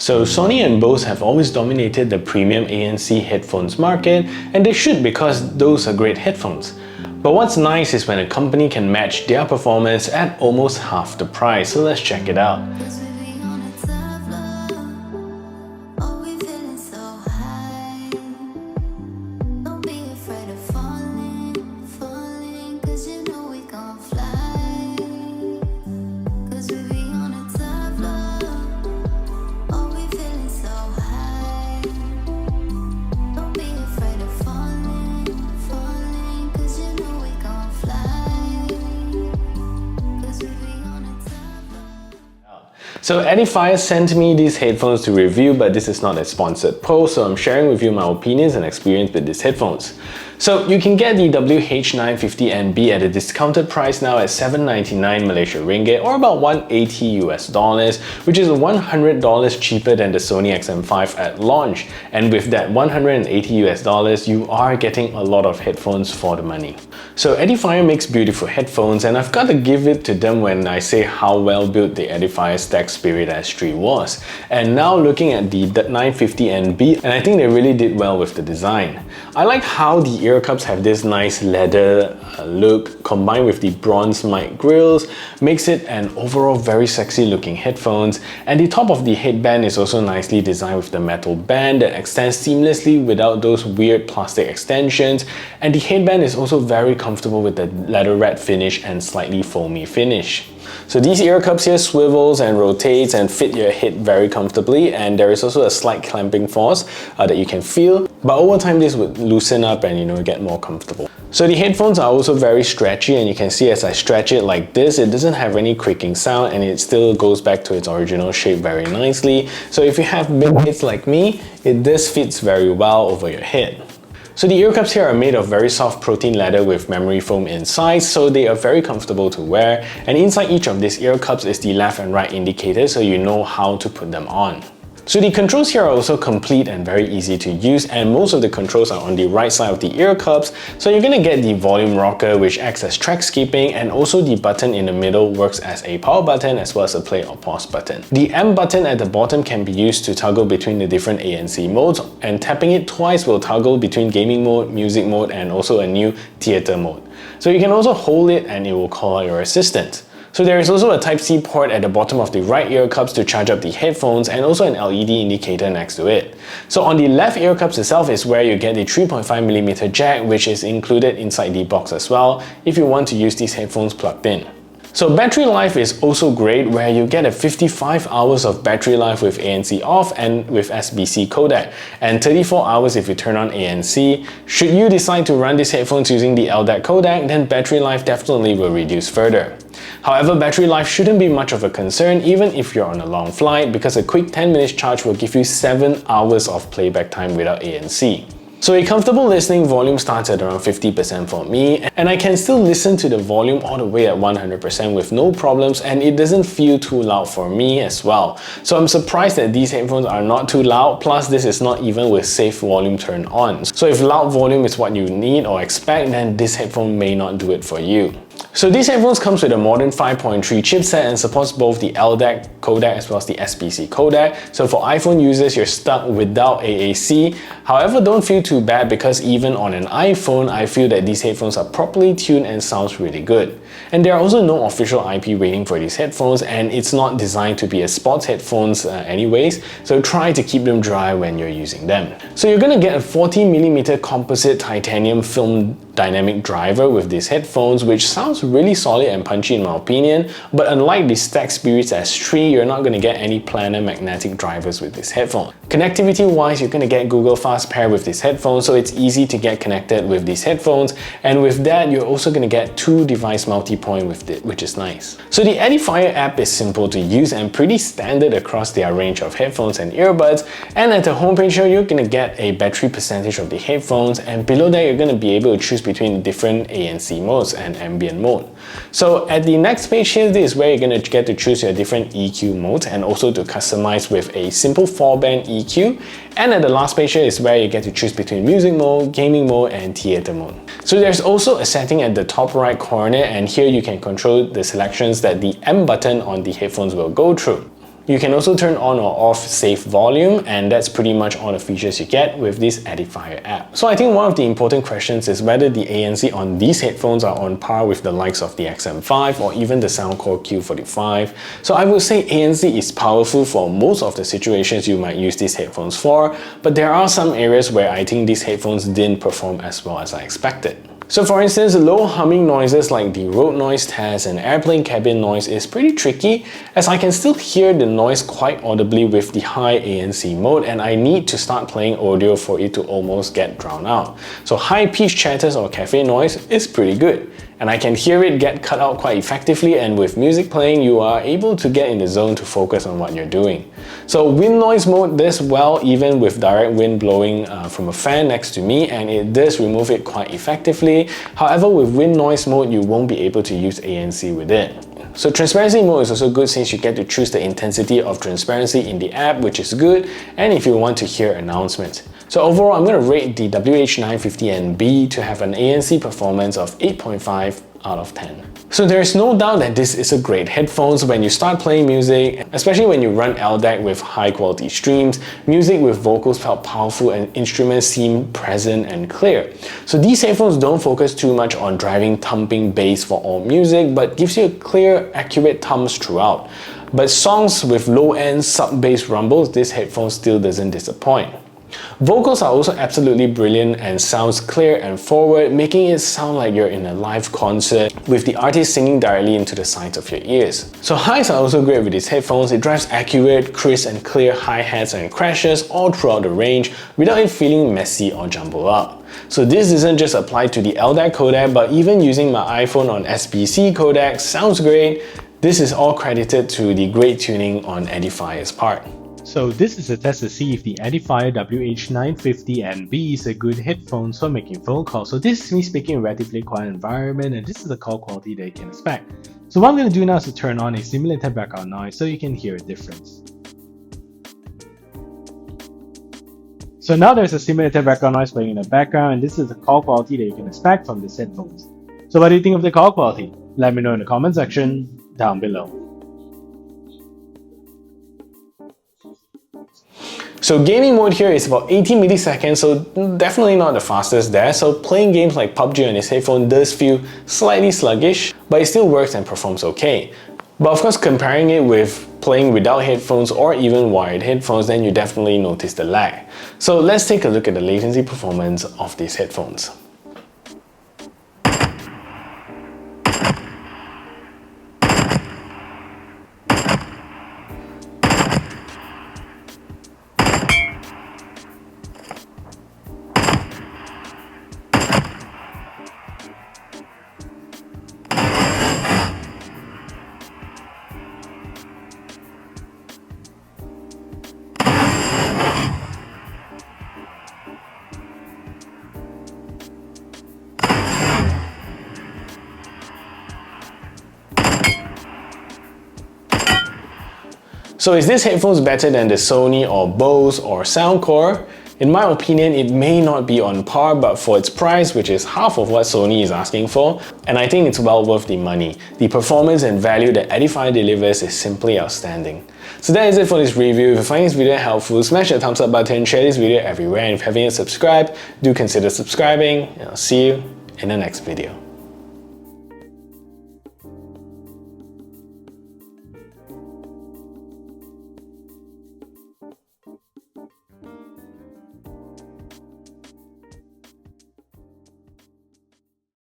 So Sony and Bose have always dominated the premium ANC headphones market, and they should because those are great headphones. But what's nice is when a company can match their performance at almost half the price, so let's check it out. So Edifier sent me these headphones to review, but this is not a sponsored post, so I'm sharing with you my opinions and experience with these headphones. So you can get the WH950NB at a discounted price now at 799 Malaysia ringgit or about $180 US, which is $100 cheaper than the Sony XM5 at launch. And with that $180 US, you are getting a lot of headphones for the money. So Edifier makes beautiful headphones, and I've got to give it to them when I say how well built the Edifier Stack Spirit S3 was. And now looking at the 950NB, and I think they really did well with the design. I like how the ear cups have this nice leather look combined with the bronze mic grills, makes it an overall very sexy looking headphones. And the top of the headband is also nicely designed with the metal band that extends seamlessly without those weird plastic extensions. And the headband is also very comfortable with the leatherette finish and slightly foamy finish. So these ear cups here swivels and rotates and fit your head very comfortably, and there is also a slight clamping force that you can feel, but over time this would loosen up and get more comfortable. So the headphones are also very stretchy, and you can see as I stretch it like this, it doesn't have any creaking sound and it still goes back to its original shape very nicely. So if you have big heads like me, this fits very well over your head. So the ear cups here are made of very soft protein leather with memory foam inside, so they are very comfortable to wear. And inside each of these ear cups is the left and right indicator, so you know how to put them on. So the controls here are also complete and very easy to use, and most of the controls are on the right side of the ear cups. So you're gonna get the volume rocker, which acts as track skipping, and also the button in the middle works as a power button as well as a play or pause button. The M button at the bottom can be used to toggle between the different ANC modes, and tapping it twice will toggle between gaming mode, music mode, and also a new theater mode. So you can also hold it and it will call out your assistant. So there is also a Type-C port at the bottom of the right ear cups to charge up the headphones, and also an LED indicator next to it. So on the left ear cups itself is where you get the 3.5mm jack, which is included inside the box as well if you want to use these headphones plugged in. So battery life is also great, where you get a 55 hours of battery life with ANC off and with SBC codec, and 34 hours if you turn on ANC. Should you decide to run these headphones using the LDAC codec, then battery life definitely will reduce further. However, battery life shouldn't be much of a concern even if you're on a long flight, because a quick 10 minutes charge will give you 7 hours of playback time without ANC. So a comfortable listening volume starts at around 50% for me, and I can still listen to the volume all the way at 100% with no problems, and it doesn't feel too loud for me as well. So I'm surprised that these headphones are not too loud, plus this is not even with safe volume turned on. So if loud volume is what you need or expect, then this headphone may not do it for you. So these headphones comes with a modern 5.3 chipset and supports both the LDAC codec as well as the SBC codec. So for iPhone users, you're stuck without AAC. However, don't feel too bad, because even on an iPhone, I feel that these headphones are properly tuned and sounds really good. And there are also no official IP rating for these headphones, and it's not designed to be a sports headphones anyways, so try to keep them dry when you're using them. So you're gonna get a 40mm composite titanium film dynamic driver with these headphones, which sounds really solid and punchy in my opinion, but unlike the Stack Spirit S3, you're not going to get any planar magnetic drivers with this headphone. Connectivity wise, you're going to get Google Fast Pair with this headphone, so it's easy to get connected with these headphones, and with that you're also going to get 2 device multi-point with it, which is nice. So the Edifier app is simple to use and pretty standard across their range of headphones and earbuds, and at the homepage here you're going to get a battery percentage of the headphones, and below that you're going to be able to choose between different ANC modes and ambient mode. So at the next page here, this is where you're going to get to choose your different EQ modes and also to customize with a simple 4-band EQ. And at the last page here is where you get to choose between music mode, gaming mode, and theater mode. So there's also a setting at the top right corner, and here you can control the selections that the M button on the headphones will go through. You can also turn on or off safe volume, and that's pretty much all the features you get with this Edifier app. So I think one of the important questions is whether the ANC on these headphones are on par with the likes of the XM5 or even the Soundcore Q45. So I would say ANC is powerful for most of the situations you might use these headphones for, but there are some areas where I think these headphones didn't perform as well as I expected. So for instance, low humming noises like the road noise test and airplane cabin noise is pretty tricky, as I can still hear the noise quite audibly with the high ANC mode, and I need to start playing audio for it to almost get drowned out. So high-pitched chatters or cafe noise is pretty good, and I can hear it get cut out quite effectively, and with music playing you are able to get in the zone to focus on what you're doing. So wind noise mode does well even with direct wind blowing from a fan next to me, and it does remove it quite effectively. However, with wind noise mode you won't be able to use ANC with it. So transparency mode is also good since you get to choose the intensity of transparency in the app, which is good, and if you want to hear announcements. So overall, I'm going to rate the WH950NB to have an ANC performance of 8.5 out of 10. So there is no doubt that this is a great headphones when you start playing music, especially when you run LDAC with high quality streams. Music with vocals felt powerful and instruments seem present and clear. So these headphones don't focus too much on driving thumping bass for all music, but gives you a clear, accurate thumps throughout. But songs with low-end sub-bass rumbles, this headphone still doesn't disappoint. Vocals are also absolutely brilliant and sounds clear and forward, making it sound like you're in a live concert with the artist singing directly into the sides of your ears. So highs are also great with these headphones. It drives accurate, crisp and clear hi-hats and crashes all throughout the range without it feeling messy or jumbled up. So this isn't just applied to the LDAC codec, but even using my iPhone on SBC codec sounds great. This is all credited to the great tuning on Edifier's part. So this is a test to see if the Edifier WH950NB is a good headphones for making phone calls. So this is me speaking in a relatively quiet environment, and this is the call quality that you can expect. So what I'm going to do now is to turn on a simulated background noise so you can hear a difference. So now there's a simulated background noise playing in the background, and this is the call quality that you can expect from these headphones. So what do you think of the call quality? Let me know in the comment section down below. So gaming mode here is about 80 milliseconds, so definitely not the fastest there. So playing games like PUBG on this headphone does feel slightly sluggish, but it still works and performs okay. But of course, comparing it with playing without headphones or even wired headphones, then you definitely notice the lag. So let's take a look at the latency performance of these headphones. So is this headphones better than the Sony or Bose or Soundcore? In my opinion, it may not be on par, but for its price, which is half of what Sony is asking for, and I think it's well worth the money. The performance and value that Edifier delivers is simply outstanding. So that is it for this review. If you find this video helpful, smash the thumbs up button, share this video everywhere, and if you haven't yet subscribed, do consider subscribing, and I'll see you in the next video.